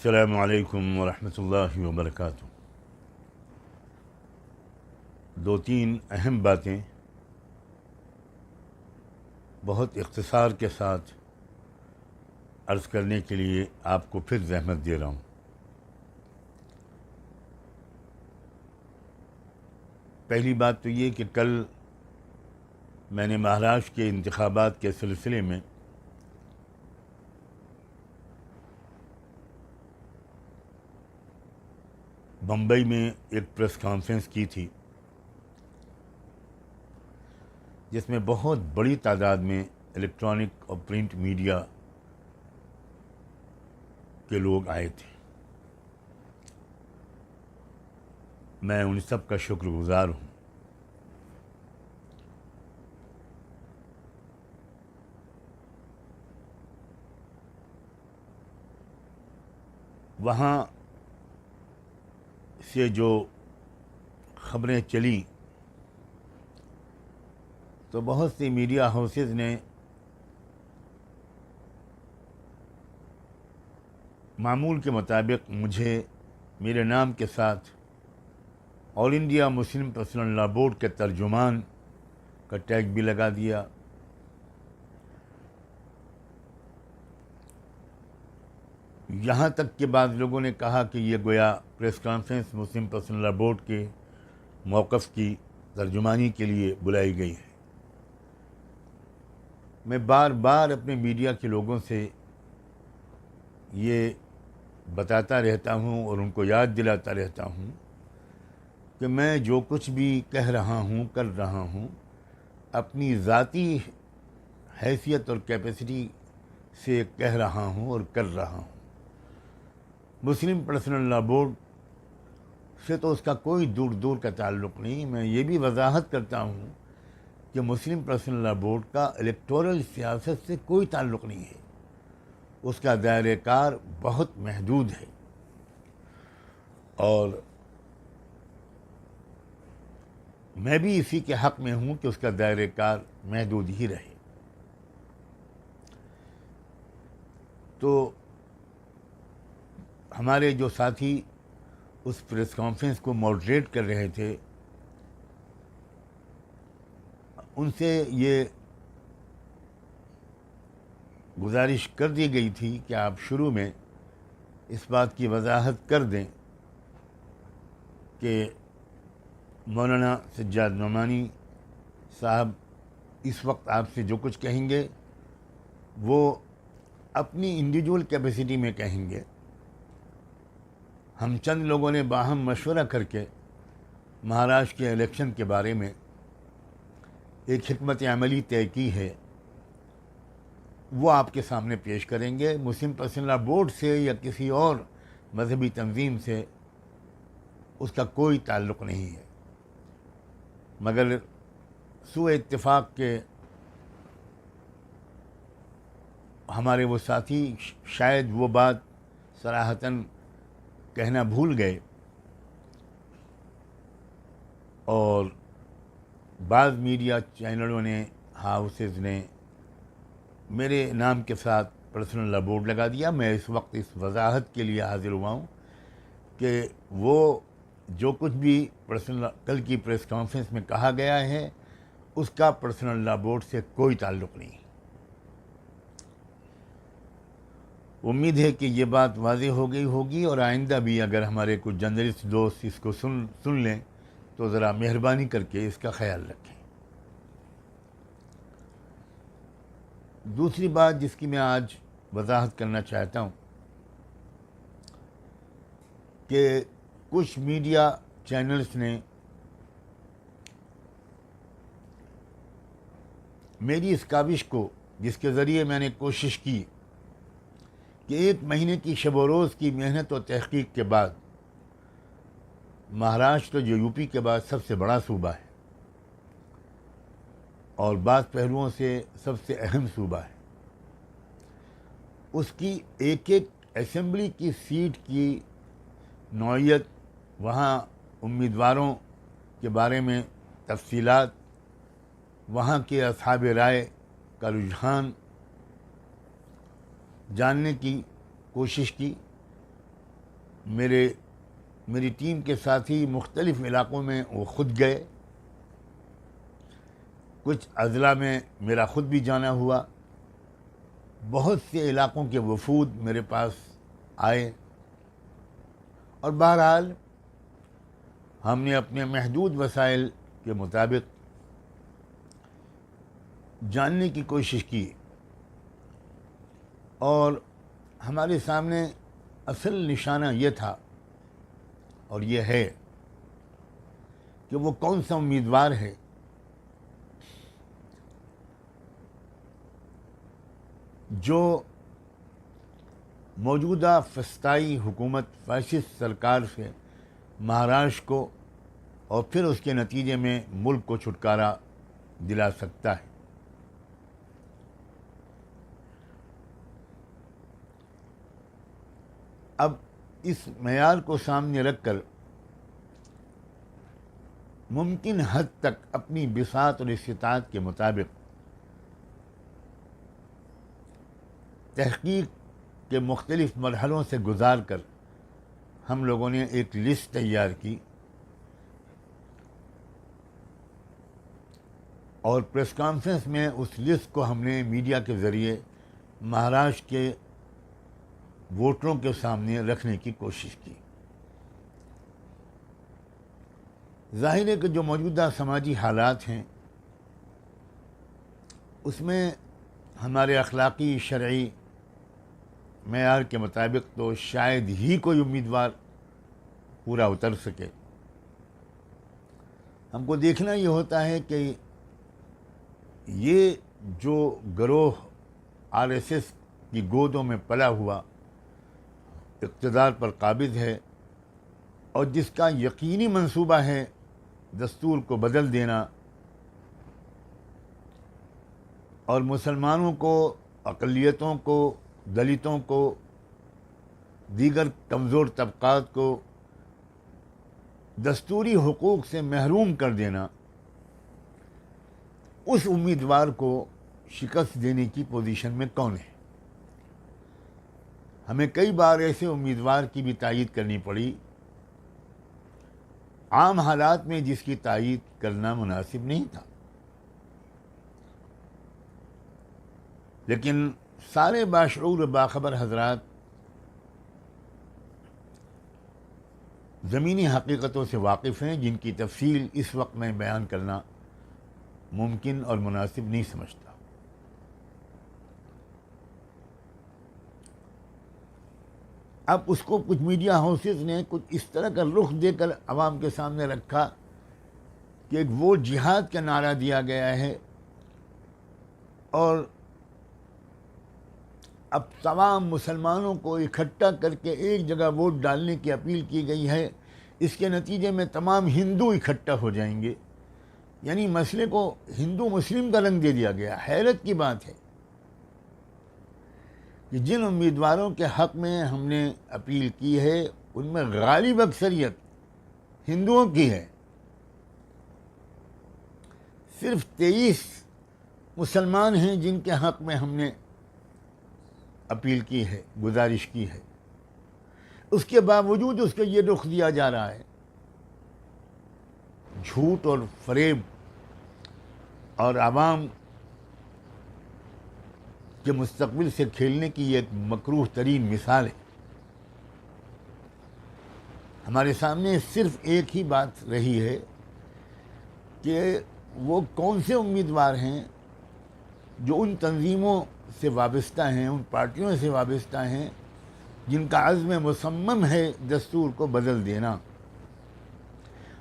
السلام علیکم ورحمۃ اللہ وبرکاتہ۔ دو تین اہم باتیں بہت اختصار کے ساتھ عرض کرنے کے لیے آپ کو پھر زحمت دے رہا ہوں۔ پہلی بات تو یہ کہ کل میں نے مہاراشٹر کے انتخابات کے سلسلے میں بمبئی میں ایک پریس کانفرنس کی تھی، جس میں بہت بڑی تعداد میں الیکٹرانک اور پرنٹ میڈیا کے لوگ آئے تھے۔ میں ان سب کا شکر گزار ہوں۔ وہاں سے جو خبریں چلیں تو بہت سی میڈیا ہاؤسز نے معمول کے مطابق مجھے میرے نام کے ساتھ آل انڈیا مسلم پرسنل لا بورڈ کے ترجمان کا ٹیگ بھی لگا دیا۔ یہاں تک کہ بعض لوگوں نے کہا کہ یہ گویا پریس کانفرنس مسلم پرسنل لا بورڈ کے موقف کی ترجمانی کے لیے بلائی گئی ہے۔ میں بار بار اپنے میڈیا کے لوگوں سے یہ بتاتا رہتا ہوں اور ان کو یاد دلاتا رہتا ہوں کہ میں جو کچھ بھی کہہ رہا ہوں، کر رہا ہوں، اپنی ذاتی حیثیت اور کیپیسٹی سے کہہ رہا ہوں اور کر رہا ہوں۔ مسلم پرسنل لا بورڈ سے تو اس کا کوئی دور دور کا تعلق نہیں۔ میں یہ بھی وضاحت کرتا ہوں کہ مسلم پرسنل لا بورڈ کا الیکٹورل سیاست سے کوئی تعلق نہیں ہے۔ اس کا دائرہ کار بہت محدود ہے اور میں بھی اسی کے حق میں ہوں کہ اس کا دائرہ کار محدود ہی رہے۔ تو ہمارے جو ساتھی اس پریس کانفرنس کو ماڈریٹ کر رہے تھے، ان سے یہ گزارش کر دی گئی تھی کہ آپ شروع میں اس بات کی وضاحت کر دیں کہ مولانا سجاد نعمانی صاحب اس وقت آپ سے جو کچھ کہیں گے وہ اپنی انڈیویجول کیپیسٹی میں کہیں گے۔ ہم چند لوگوں نے باہم مشورہ کر کے مہاراشٹر کے الیکشن کے بارے میں ایک حکمت عملی طے کی ہے، وہ آپ کے سامنے پیش کریں گے۔ مسلم پرسنل لا بورڈ سے یا کسی اور مذہبی تنظیم سے اس کا کوئی تعلق نہیں ہے، مگر سوء اتفاق کے ہمارے وہ ساتھی شاید وہ بات صراحتاً کہنا بھول گئے اور بعض میڈیا چینلوں نے، ہاؤسز نے میرے نام کے ساتھ پرسنل لا بورڈ لگا دیا۔ میں اس وقت اس وضاحت کے لیے حاضر ہوا ہوں کہ وہ جو کچھ بھی کل کی پریس کانفرنس میں کہا گیا ہے اس کا پرسنل لا بورڈ سے کوئی تعلق نہیں۔ امید ہے کہ یہ بات واضح ہو گئی ہوگی اور آئندہ بھی اگر ہمارے کچھ جرنلسٹ دوست اس کو سن لیں تو ذرا مہربانی کر کے اس کا خیال رکھیں۔ دوسری بات جس کی میں آج وضاحت کرنا چاہتا ہوں کہ کچھ میڈیا چینلز نے میری اس کاوش کو، جس کے ذریعے میں نے کوشش کی کہ 1 مہینے کی شب و روز کی محنت و تحقیق کے بعد مہاراشٹر جو یو پی کے بعد سب سے بڑا صوبہ ہے اور بعض پہلوؤں سے سب سے اہم صوبہ ہے، اس کی ایک ایک اسمبلی کی سیٹ کی نوعیت، وہاں امیدواروں کے بارے میں تفصیلات، وہاں کے اصحاب رائے کا رجحان جاننے کی کوشش کی میری ٹیم کے ساتھی مختلف علاقوں میں وہ خود گئے، کچھ اضلاع میں میرا خود بھی جانا ہوا، بہت سے علاقوں کے وفود میرے پاس آئے، اور بہرحال ہم نے اپنے محدود وسائل کے مطابق جاننے کی کوشش کی، اور ہمارے سامنے اصل نشانہ یہ تھا اور یہ ہے کہ وہ کون سا امیدوار ہے جو موجودہ فسطائی حکومت فاشسٹ سرکار سے مہاراشٹر کو اور پھر اس کے نتیجے میں ملک کو چھٹکارا دلا سکتا ہے۔ اب اس معیار کو سامنے رکھ کر ممکن حد تک اپنی بساط اور استطاعت کے مطابق تحقیق کے مختلف مرحلوں سے گزار کر ہم لوگوں نے ایک لسٹ تیار کی، اور پریس کانفرنس میں اس لسٹ کو ہم نے میڈیا کے ذریعے مہاراشٹر کے ووٹروں کے سامنے رکھنے کی کوشش کی۔ ظاہر ہے کہ جو موجودہ سماجی حالات ہیں اس میں ہمارے اخلاقی شرعی معیار کے مطابق تو شاید ہی کوئی امیدوار پورا اتر سکے۔ ہم کو دیکھنا یہ ہوتا ہے کہ یہ جو گروہ آر ایس ایس کی گودوں میں پلا ہوا اقتدار پر قابض ہے، اور جس کا یقینی منصوبہ ہے دستور کو بدل دینا اور مسلمانوں کو، اقلیتوں کو، دلتوں کو، دیگر کمزور طبقات کو دستوری حقوق سے محروم کر دینا، اس امیدوار کو شکست دینے کی پوزیشن میں کون ہے؟ ہمیں کئی بار ایسے امیدوار کی بھی تائید کرنی پڑی عام حالات میں جس کی تائید کرنا مناسب نہیں تھا، لیکن سارے باشعور باخبر حضرات زمینی حقیقتوں سے واقف ہیں، جن کی تفصیل اس وقت میں بیان کرنا ممکن اور مناسب نہیں سمجھتا۔ اب اس کو کچھ میڈیا ہاؤسز نے کچھ اس طرح کا رخ دے کر عوام کے سامنے رکھا کہ ایک ووٹ جہاد کا نعرہ دیا گیا ہے، اور اب تمام مسلمانوں کو اکٹھا کر کے ایک جگہ ووٹ ڈالنے کی اپیل کی گئی ہے، اس کے نتیجے میں تمام ہندو اکٹھا ہو جائیں گے، یعنی مسئلے کو ہندو مسلم کا رنگ دے دیا گیا۔ حیرت کی بات ہے کہ جن امیدواروں کے حق میں ہم نے اپیل کی ہے ان میں غالب اکثریت ہندوؤں کی ہے، صرف 23 مسلمان ہیں جن کے حق میں ہم نے اپیل کی ہے، گزارش کی ہے۔ اس کے باوجود اس کو یہ رخ دیا جا رہا ہے، جھوٹ اور فریب اور عوام کے مستقبل سے کھیلنے کی یہ ایک مکروہ ترین مثال ہے۔ ہمارے سامنے صرف ایک ہی بات رہی ہے کہ وہ کون سے امیدوار ہیں جو ان تنظیموں سے وابستہ ہیں، ان پارٹیوں سے وابستہ ہیں جن کا عزم مصمم ہے دستور کو بدل دینا۔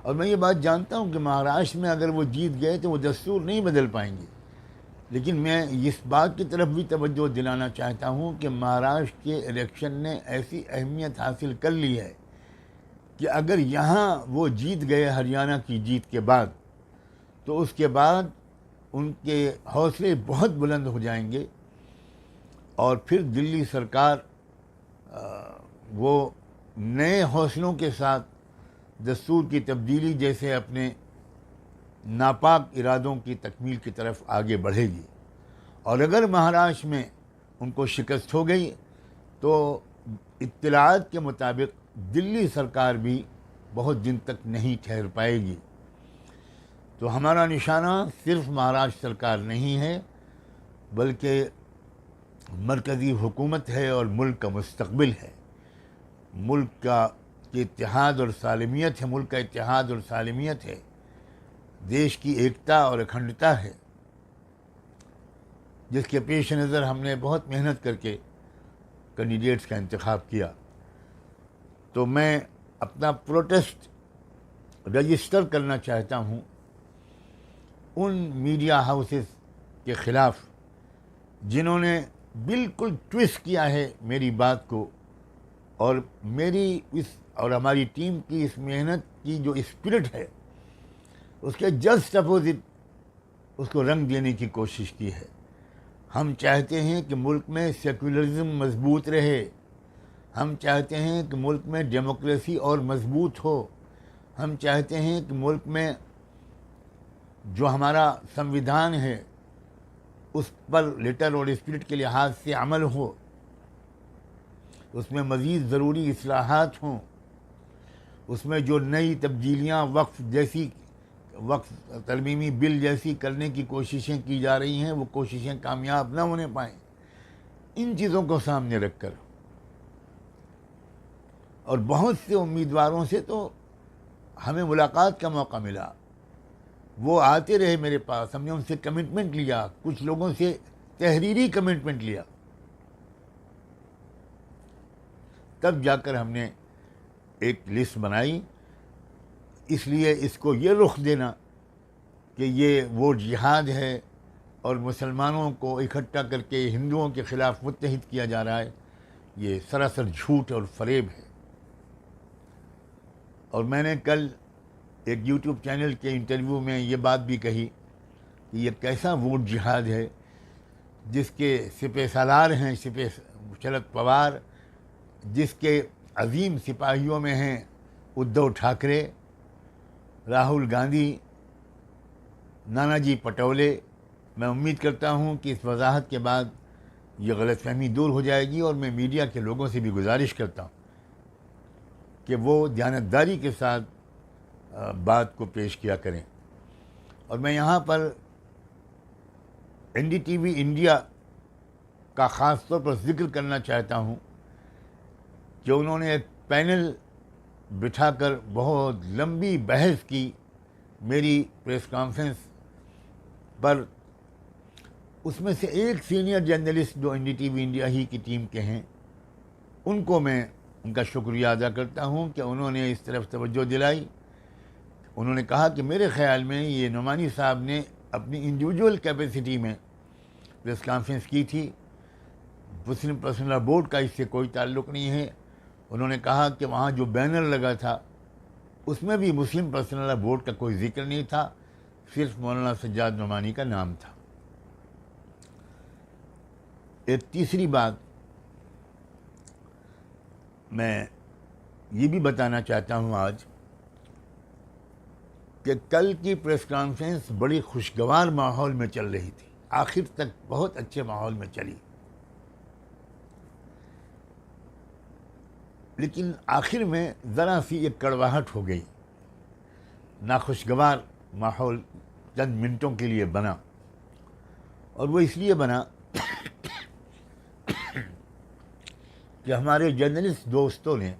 اور میں یہ بات جانتا ہوں کہ مہاراشٹر میں اگر وہ جیت گئے تو وہ دستور نہیں بدل پائیں گے، لیکن میں اس بات کی طرف بھی توجہ دلانا چاہتا ہوں کہ مہاراشٹر کے الیکشن نے ایسی اہمیت حاصل کر لی ہے کہ اگر یہاں وہ جیت گئے ہریانہ کی جیت کے بعد، تو اس کے بعد ان کے حوصلے بہت بلند ہو جائیں گے، اور پھر دلی سرکار وہ نئے حوصلوں کے ساتھ دستور کی تبدیلی جیسے اپنے ناپاک ارادوں کی تکمیل کی طرف آگے بڑھے گی۔ اور اگر مہاراشٹر میں ان کو شکست ہو گئی تو اطلاعات کے مطابق دلی سرکار بھی بہت دن تک نہیں ٹھہر پائے گی. تو ہمارا نشانہ صرف مہاراشٹر سرکار نہیں ہے بلکہ مرکزی حکومت ہے اور ملک کا مستقبل ہے. ملک کا اتحاد اور سالمیت ہے، ملک کا اتحاد اور سالمیت ہے، دیش کی ایکتا اور اکھنڈتا ہے، جس کے پیش نظر ہم نے بہت محنت کر کے کینڈیڈیٹس کا انتخاب کیا. تو میں اپنا پروٹیسٹ رجسٹر کرنا چاہتا ہوں ان میڈیا ہاؤسز کے خلاف جنہوں نے بالکل ٹویسٹ کیا ہے میری بات کو، اور میری اور ہماری ٹیم کی اس محنت کی جو اسپرٹ ہے اس کے جسٹ اپوزٹ اس کو رنگ دینے کی کوشش کی ہے. ہم چاہتے ہیں کہ ملک میں سیکولرزم مضبوط رہے، ہم چاہتے ہیں کہ ملک میں ڈیموکریسی اور مضبوط ہو، ہم چاہتے ہیں کہ ملک میں جو ہمارا سنویدھان ہے اس پر لیٹر اور اسپرٹ کے لحاظ سے عمل ہو، اس میں مزید ضروری اصلاحات ہوں، اس میں جو نئی تبدیلیاں وقف ترمیمی بل جیسی کرنے کی کوششیں کی جا رہی ہیں وہ کوششیں کامیاب نہ ہونے پائیں. ان چیزوں کو سامنے رکھ کر اور بہت سے امیدواروں سے تو ہمیں ملاقات کا موقع ملا، وہ آتے رہے میرے پاس، ہم نے ان سے کمٹمنٹ لیا، کچھ لوگوں سے تحریری کمٹمنٹ لیا، تب جا کر ہم نے ایک لسٹ بنائی. اس لیے اس کو یہ رخ دینا کہ یہ وہ جہاد ہے اور مسلمانوں کو اکٹھا کر کے ہندوؤں کے خلاف متحد کیا جا رہا ہے، یہ سراسر جھوٹ اور فریب ہے. اور میں نے کل ایک یوٹیوب چینل کے انٹرویو میں یہ بات بھی کہی کہ یہ کیسا ووٹ جہاد ہے جس کے سپہ سالار ہیں شرد پوار، جس کے عظیم سپاہیوں میں ہیں ادھو ٹھاکرے، راہل گاندھی، نانا جی پٹولے. میں امید کرتا ہوں کہ اس وضاحت کے بعد یہ غلط فہمی دور ہو جائے گی، اور میں میڈیا کے لوگوں سے بھی گزارش کرتا ہوں کہ وہ دیانتداری کے ساتھ بات کو پیش کیا کریں. اور میں یہاں پر NDTV انڈیا کا خاص طور پر ذکر کرنا چاہتا ہوں کہ انہوں نے ایک پینل بٹھا کر بہت لمبی بحث کی میری پریس کانفرنس پر. اس میں سے ایک سینئر جرنلسٹ جو NDTV انڈیا ہی کی ٹیم کے ہیں، ان کو میں ان کا شکریہ ادا کرتا ہوں کہ انہوں نے اس طرف توجہ دلائی. انہوں نے کہا کہ میرے خیال میں یہ نعمانی صاحب نے اپنی انڈیویجول کیپیسٹی میں پریس کانفرنس کی تھی، مسلم پرسنل لا بورڈ کا اس سے کوئی تعلق نہیں ہے. انہوں نے کہا کہ وہاں جو بینر لگا تھا اس میں بھی مسلم پرسنل لا بورڈ کا کوئی ذکر نہیں تھا، صرف مولانا سجاد نعمانی کا نام تھا. ایک تیسری بات میں یہ بھی بتانا چاہتا ہوں آج کہ کل کی پریس کانفرنس بڑی خوشگوار ماحول میں چل رہی تھی، آخر تک بہت اچھے ماحول میں چلی، لیکن آخر میں ذرا سی ایک کڑواہٹ ہو گئی. ناخوشگوار ماحول چند منٹوں کے لیے بنا، اور وہ اس لیے بنا کہ ہمارے جرنلسٹ دوستوں نے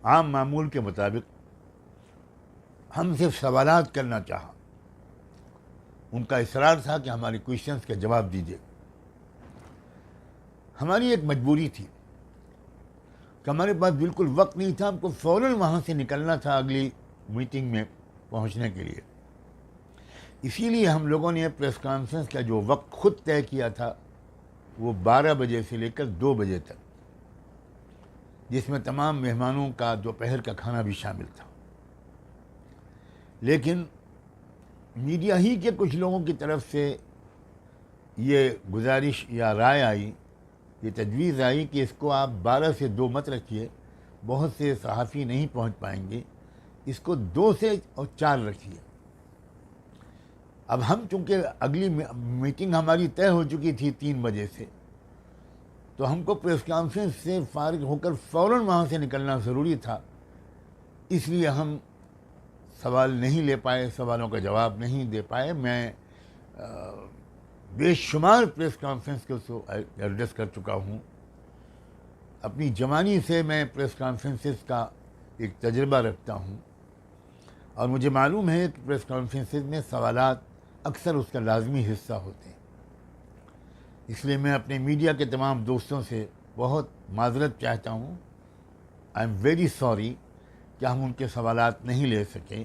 عام معمول کے مطابق ہم سے سوالات کرنا چاہا. ان کا اصرار تھا کہ ہمارے کویشچنس کا جواب دیجیے. ہماری ایک مجبوری تھی کہ ہمارے پاس بالکل وقت نہیں تھا، ہم کو فوراً وہاں سے نکلنا تھا اگلی میٹنگ میں پہنچنے کے لیے. اسی لیے ہم لوگوں نے پریس کانفرنس کا جو وقت خود طے کیا تھا وہ 12 بجے سے لے کر 2 بجے تک، جس میں تمام مہمانوں کا دوپہر کا کھانا بھی شامل تھا. لیکن میڈیا ہی کے کچھ لوگوں کی طرف سے یہ گزارش یا رائے آئی، یہ تجویز آئی کہ اس کو آپ 12 سے 2 مت رکھیے، بہت سے صحافی نہیں پہنچ پائیں گے، اس کو 2 سے 4 رکھیے. اب ہم چونکہ اگلی میٹنگ ہماری طے ہو چکی تھی 3 بجے سے، تو تو ہم کو پریس کانفرنس سے فارغ ہو کر فوراً وہاں سے نکلنا ضروری تھا، اس لیے ہم سوال نہیں لے پائے، سوالوں کا جواب نہیں دے پائے۔ میں بے شمار پریس کانفرنس کو ایڈریس کر چکا ہوں، اپنی جوانی سے میں پریس کانفرنسز کا ایک تجربہ رکھتا ہوں، اور مجھے معلوم ہے کہ پریس کانفرنسز میں سوالات اکثر اس کا لازمی حصہ ہوتے ہیں۔ اس لیے میں اپنے میڈیا کے تمام دوستوں سے بہت معذرت چاہتا ہوں، آئی ایم ویری سوری کہ ہم ان کے سوالات نہیں لے سکے،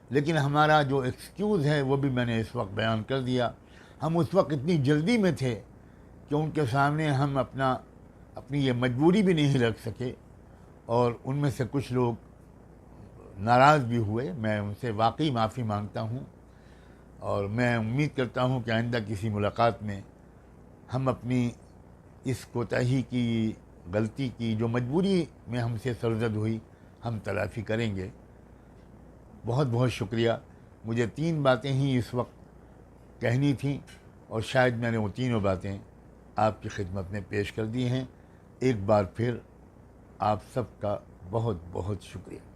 لیکن ہمارا جو ایکسکیوز ہے وہ بھی میں نے اس وقت بیان کر دیا۔ ہم اس وقت اتنی جلدی میں تھے کہ ان کے سامنے ہم اپنی یہ مجبوری بھی نہیں رکھ سکے، اور ان میں سے کچھ لوگ ناراض بھی ہوئے۔ میں ان سے واقعی معافی مانگتا ہوں، اور میں امید کرتا ہوں کہ آئندہ کسی ملاقات میں ہم اپنی اس کوتاہی کی، غلطی کی، جو مجبوری میں ہم سے سرزد ہوئی، ہم تلافی کریں گے۔ بہت بہت شکریہ۔ مجھے 3 باتیں ہی اس وقت کہنی تھیں، اور شاید میں نے وہ تینوں باتیں آپ کی خدمت میں پیش کر دی ہیں۔ ایک بار پھر آپ سب کا بہت بہت شکریہ۔